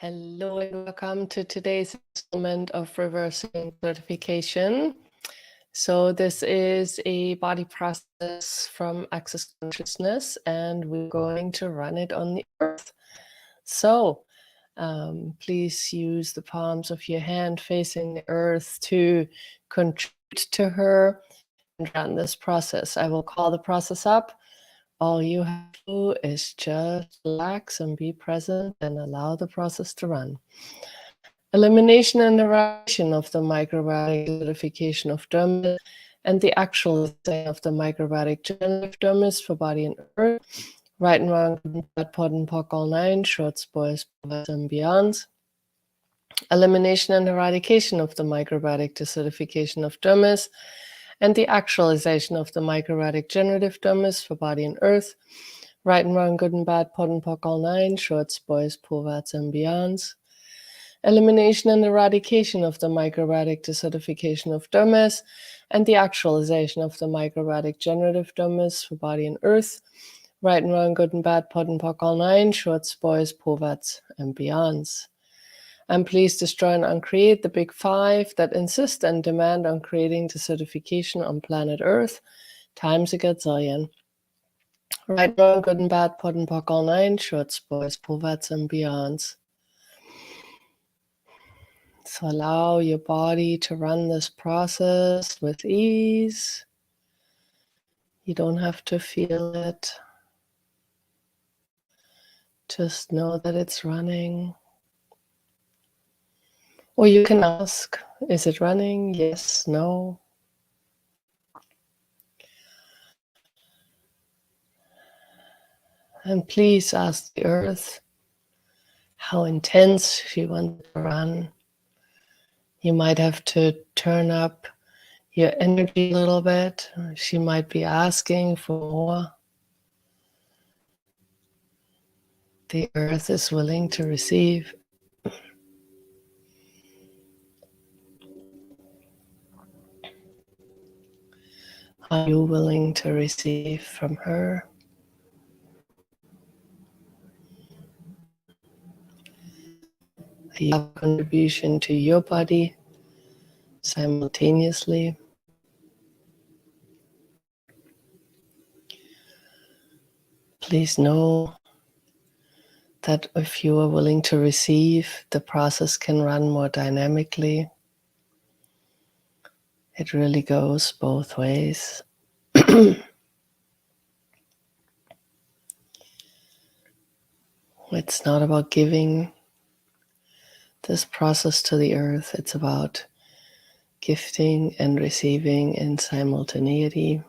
Hello and welcome to today's installment of Reversing Desertification. So this is a body process from Access Consciousness, and we're going to run it on the earth. So please use the palms of your hand facing the earth to contribute to her and run this process. I will call the process up. All you have to do is just relax and be present and allow the process to run. Elimination and eradication of the microbiotic desertification of dermis and the actualization of the microbiotic generative dermis for body and earth, right and wrong, bad, pod and pock, all nine, shorts, boys, and beyonds. Elimination and eradication of the microbiotic desertification of dermis and the actualization of the microbiotic generative dermis for body and earth, right and wrong, good and bad, pod and pock, all nine, shorts, boys, poverts, and beyonds. Elimination and eradication of the microbiotic desertification of dermis and the actualization of the microbiotic generative dermis for body and earth, right and wrong, good and bad, pod and pock, all nine, shorts, boys, poverts, and beyonds. And please destroy and uncreate the big five that insist and demand on creating desertification on planet Earth times a gazillion. Right, wrong, good and bad, pod and pock, all nine, shorts, boys, poverts, and beyonds. So allow your body to run this process with ease. You don't have to feel it. Just know that it's running. Or you can ask, is it running? Yes, no. And please ask the earth how intense she wants to run. You might have to turn up your energy a little bit. She might be asking for more. The earth is willing to receive. Are you willing to receive from her? A contribution to your body simultaneously. Please know that if you are willing to receive, the process can run more dynamically. It really goes both ways. It's not about giving this process to the earth. It's about gifting and receiving in simultaneity.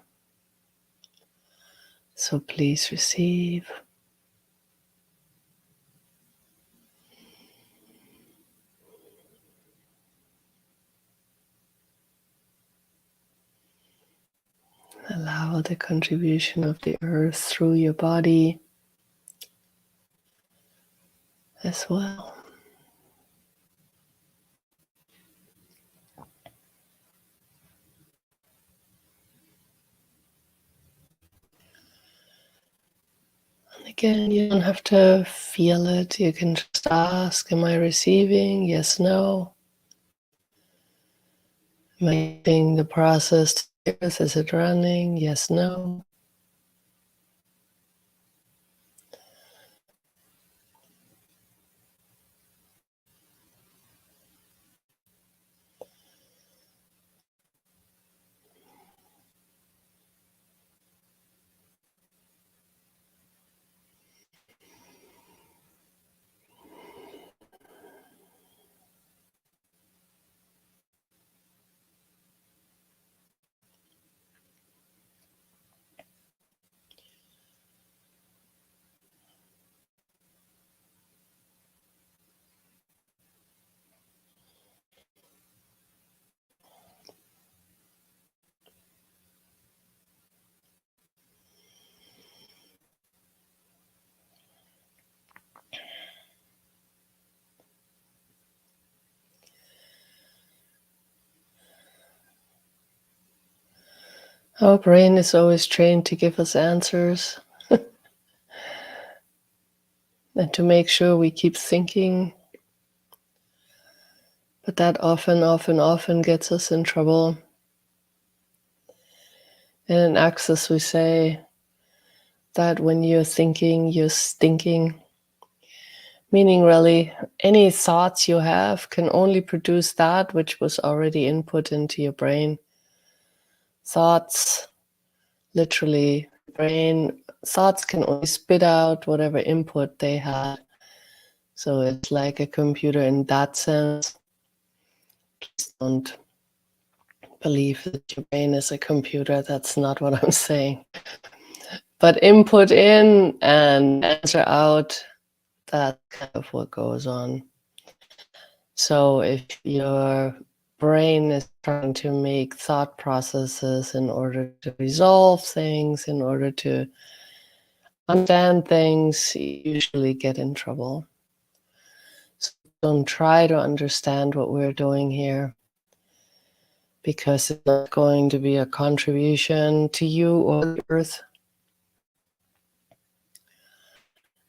So please receive. Allow the contribution of the earth through your body as well. And again, you don't have to feel it. You can just ask, am I receiving? Yes, no. Am I giving the process to the earth? Is it running? Yes, no. Our brain is always trained to give us answers and to make sure we keep thinking But that often gets us in trouble. And in Access, we say that when you're thinking, you're stinking. Meaning, really, any thoughts you have can only produce that which was already input into your brain. Thoughts, literally, thoughts can only spit out whatever input they had. So it's like a computer in that sense. Please don't believe that your brain is a computer. That's not what I'm saying. But input in and answer out, that's kind of what goes on. So if your brain is trying to make thought processes in order to resolve things, in order to understand things, you usually get in trouble. So don't try to understand what we're doing here, because it's not going to be a contribution to you or the earth.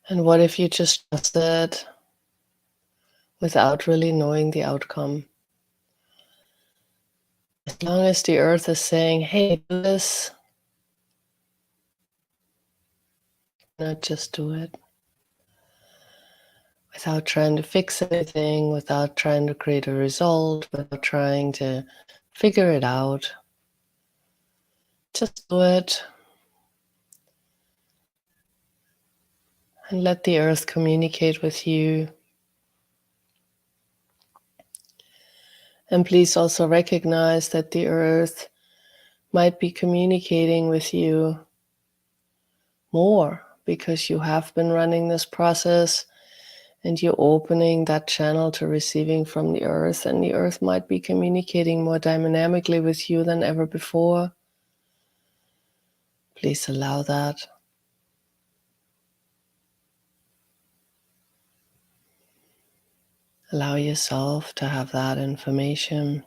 And what if you just trust it without really knowing the outcome? As long as the earth is saying, hey, do this, not just do it. Without trying to fix anything, without trying to create a result, without trying to figure it out. Just do it. And let the earth communicate with you. And please also recognize that the earth might be communicating with you more because you have been running this process and you're opening that channel to receiving from the earth, and the earth might be communicating more dynamically with you than ever before. Please allow that. Allow yourself to have that information.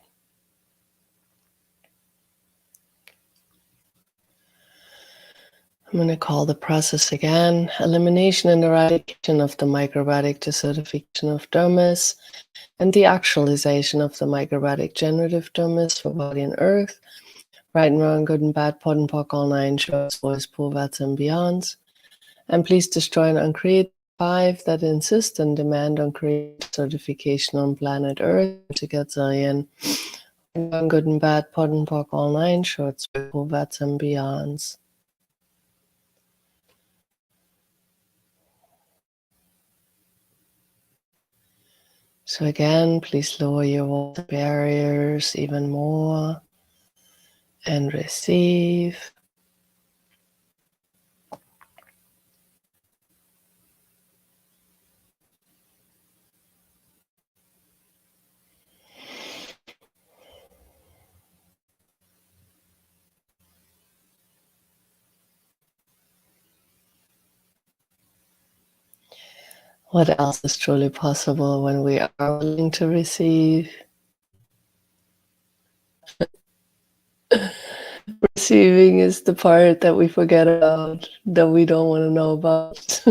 I'm going to call the process again: elimination and eradication of the microbiotic desertification of dermis and the actualization of the microbiotic generative dermis for body and earth. Right and wrong, good and bad, pod and poc, all nine shorts, boys, poor, vats, and beyonds. And please destroy and uncreate 5 that insist and demand on create certification on planet Earth to get Zillion. Good and bad, pod and poc, all nine shorts, poor, vats, and beyonds. So again, please lower your water barriers even more and receive. What else is truly possible when we are willing to receive? Receiving is the part that we forget about, that we don't want to know about.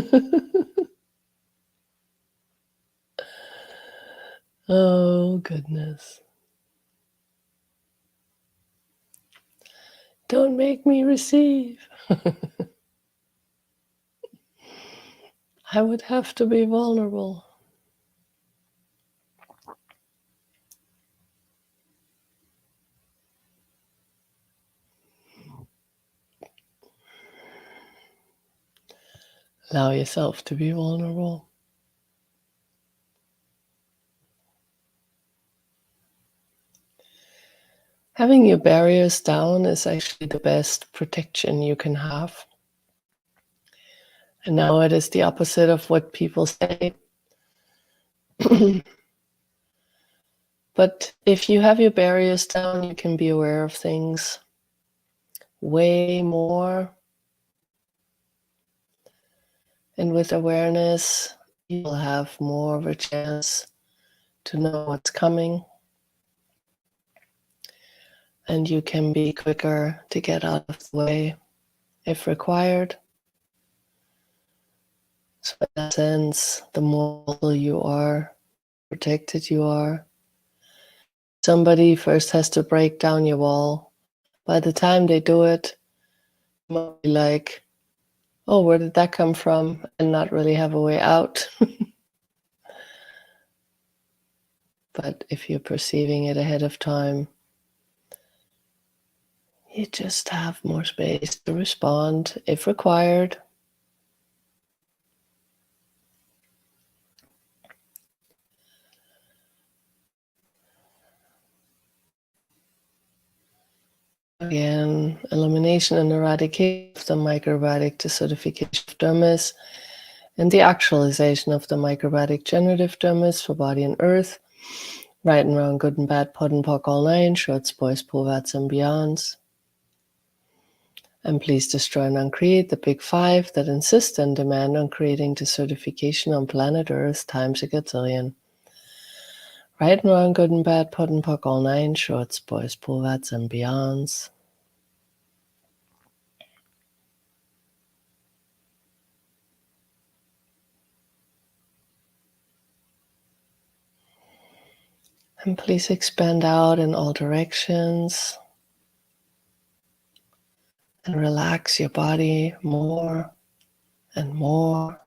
Oh, goodness. Don't make me receive. I would have to be vulnerable. Allow yourself to be vulnerable. Having your barriers down is actually the best protection you can have. And now it is the opposite of what people say. But if you have your barriers down, you can be aware of things way more. And with awareness, you'll have more of a chance to know what's coming. And you can be quicker to get out of the way if required. So in that sense, the more you are, protected you are, somebody first has to break down your wall. By the time they do it, you might be like, oh, where did that come from? And not really have a way out. But if you're perceiving it ahead of time, you just have more space to respond if required. Again, elimination and eradication of the microbiotic desertification of dermis, and the actualization of the microbiotic generative dermis for body and earth, right and wrong, good and bad, pod and poc, all nine, shorts, boys, povats, and beyonds. And please destroy and uncreate the big five that insist and demand on creating desertification on planet Earth times a gazillion. Right and wrong, good and bad, pod and poc, all nine, shorts, boys, povats, and beyonds. And please expand out in all directions and relax your body more and more.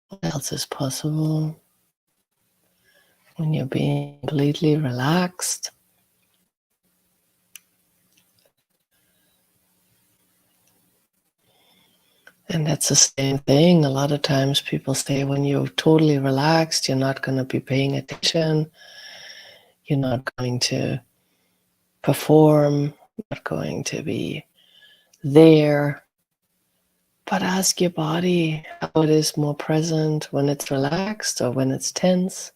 What else is possible when you're being completely relaxed? And that's the same thing. A lot of times people say when you're totally relaxed, you're not going to be paying attention. You're not going to perform, not going to be there. But ask your body how it is more present when it's relaxed or when it's tense.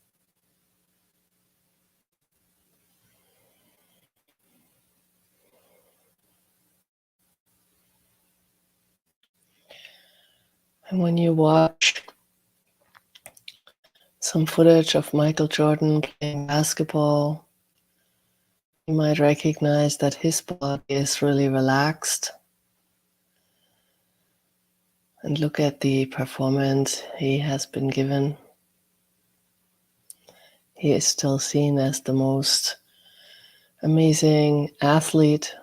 And when you watch some footage of Michael Jordan playing basketball, you might recognize that his body is really relaxed. And look at the performance he has been given. He is still seen as the most amazing athlete.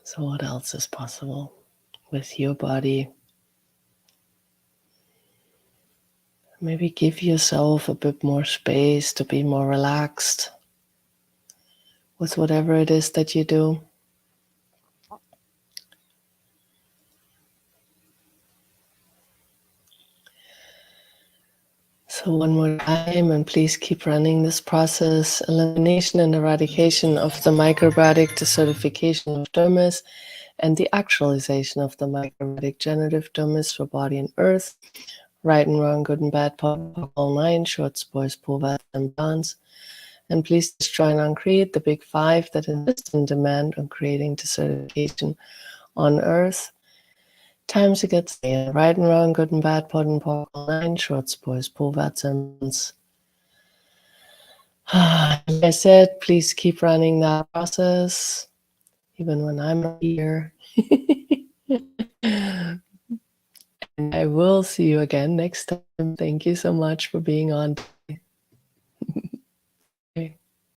So what else is possible with your body? Maybe give yourself a bit more space to be more relaxed with whatever it is that you do. So one more time, and please keep running this process. Elimination and eradication of the microbiotic desertification of dermis and the actualization of the microbiotic generative dermis for body and earth. Right and wrong, good and bad, pop, all nine, shorts, boys, povats, and bonds. And please destroy and uncreate the big five that insist and demand on creating desertification on earth. Times it gets there. Right and wrong, good and bad, pod and poc, all nine, shorts, boys, povats, and bonds. Like I said, please keep running that process, even when I'm not here. And I will see you again next time. Thank you so much for being on.